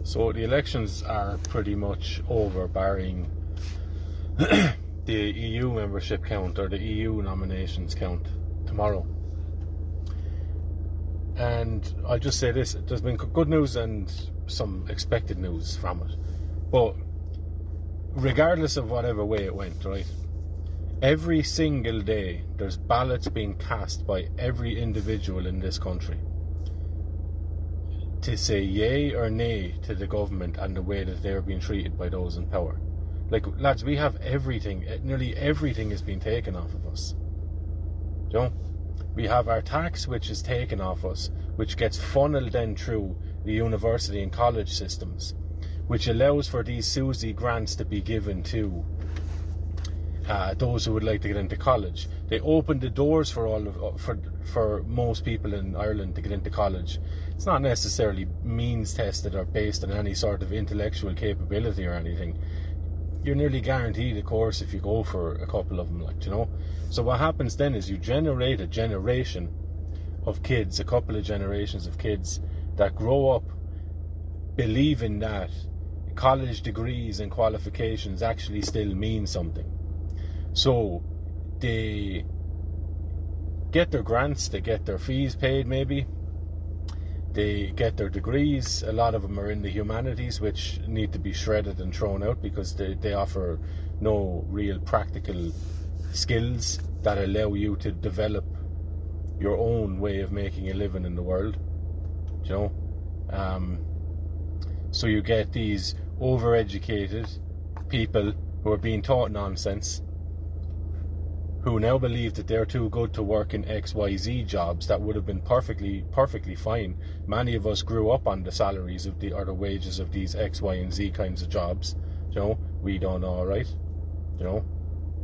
So the elections are pretty much over, barring the EU membership count or the EU nominations count tomorrow. And I'll just say this, there's been good news and some expected news from it. But regardless of whatever way it went, right, every single day there's ballots being cast by every individual in this country to say yay or nay to the government and the way that they're being treated by those in power. Like, lads, we have everything, nearly everything is being taken off of us. You know? We have our tax, which is taken off us, which gets funneled then through the university and college systems, which allows for these SUSI grants to be given to those who would like to get into college. They open the doors for most people in Ireland to get into college. It's not necessarily means tested or based on any sort of intellectual capability or anything. You're nearly guaranteed a course if you go for a couple of them, like, you know. So what happens then is you generate a generation of kids, a couple of generations of kids that grow up believing that college degrees and qualifications actually still mean something. So they get their grants, they get their fees paid maybe, they get their degrees. A lot of them are in the humanities, which need to be shredded and thrown out because they offer no real practical skills that allow you to develop your own way of making a living in the world, you know. So you get these overeducated people who are being taught nonsense, who now believe that they're too good to work in XYZ jobs that would have been perfectly fine. Many of us grew up on the salaries of the wages of these X, Y, and Z kinds of jobs. You know, we don't know, right? You know,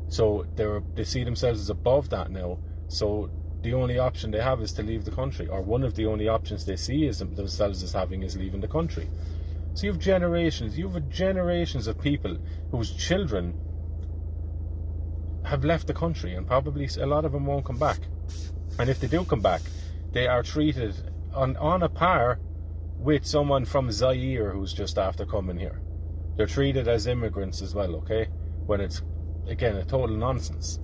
so they see themselves as above that now. So the only option they have is to leave the country, or one of the only options they see is themselves as having is leaving the country. So you have generations of people whose children have left the country, and probably a lot of them won't come back. And if they do come back, they are treated on a par with someone from Zaire who's just after coming here. They're treated as immigrants as well, okay? When it's, again, a total nonsense.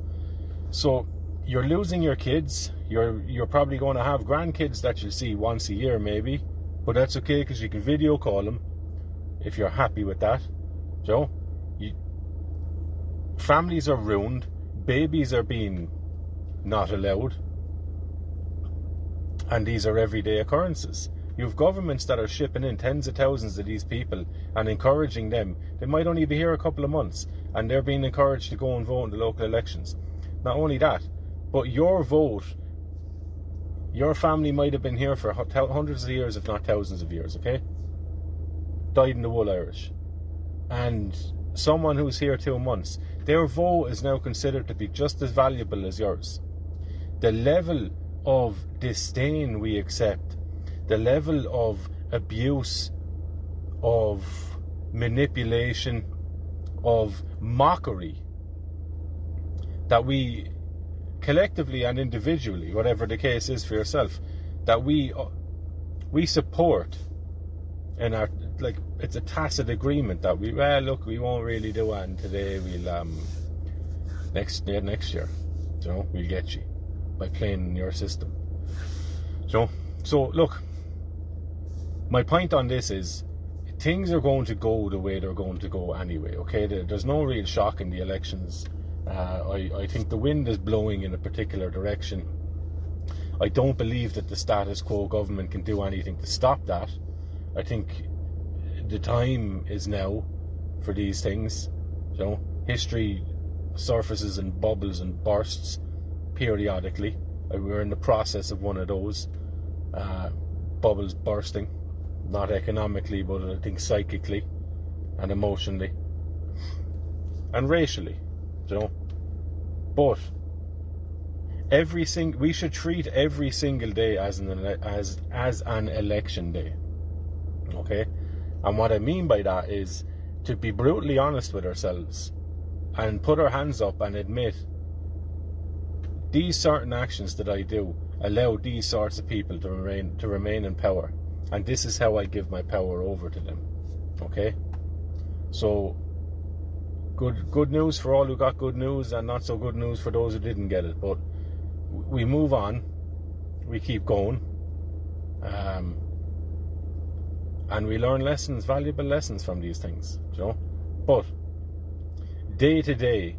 So you're losing your kids. You're probably going to have grandkids that you'll see once a year maybe, but that's okay because you can video call them if you're happy with that. Joe, families are ruined, babies are being not allowed, and these are everyday occurrences. You have governments that are shipping in tens of thousands of these people and encouraging them. They might only be here a couple of months, and they're being encouraged to go and vote in the local elections. Not only that, but your vote, your family might have been here for hundreds of years, if not thousands of years, okay? Dyed in the wool Irish. And someone who's here 2 months, their vote is now considered to be just as valuable as yours. The level of disdain we accept, the level of abuse, of manipulation, of mockery that we collectively and individually, whatever the case is for yourself, that we support, and are like, it's a tacit agreement that we won't really do it, and today we'll next year, you know, we'll get you by playing in your system. So look, my point on this is things are going to go the way they're going to go anyway, okay? There's no real shock in the elections. I think the wind is blowing in a particular direction. I don't believe that the status quo government can do anything to stop that. I think the time is now for these things. You know, history surfaces and bubbles and bursts periodically. We're in the process of one of those bubbles bursting, not economically, but I think psychically and emotionally and racially. You know, but we should treat every single day as an election day, okay? And what I mean by that is to be brutally honest with ourselves and put our hands up and admit these certain actions that I do allow these sorts of people to remain in power, and this is how I give my power over to them. Okay? So, good news for all who got good news, and not so good news for those who didn't get it. But we move on, we keep going, and we learn lessons, valuable lessons from these things, you know. But day to day,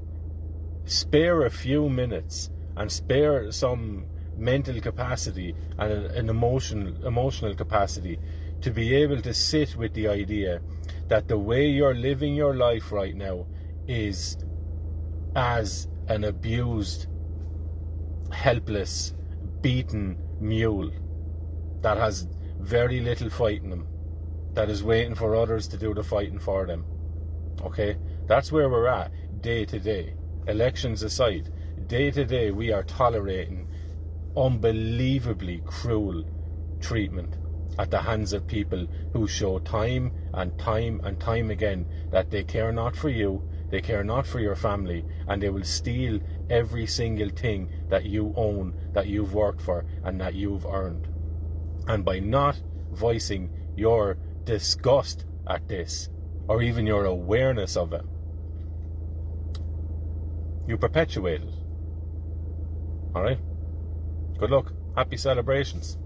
spare a few minutes and spare some mental capacity and an emotional capacity to be able to sit with the idea that the way you're living your life right now is as an abused, helpless, beaten mule that has very little fight in them, that is waiting for others to do the fighting for them. Okay? That's where we're at day to day. Elections aside, day to day we are tolerating unbelievably cruel treatment at the hands of people who show time and time again that they care not for you, they care not for your family, and they will steal every single thing that you own, that you've worked for, and that you've earned. And by not voicing your disgust at this, or even your awareness of it, you perpetuate it. Alright? Good luck. Happy celebrations.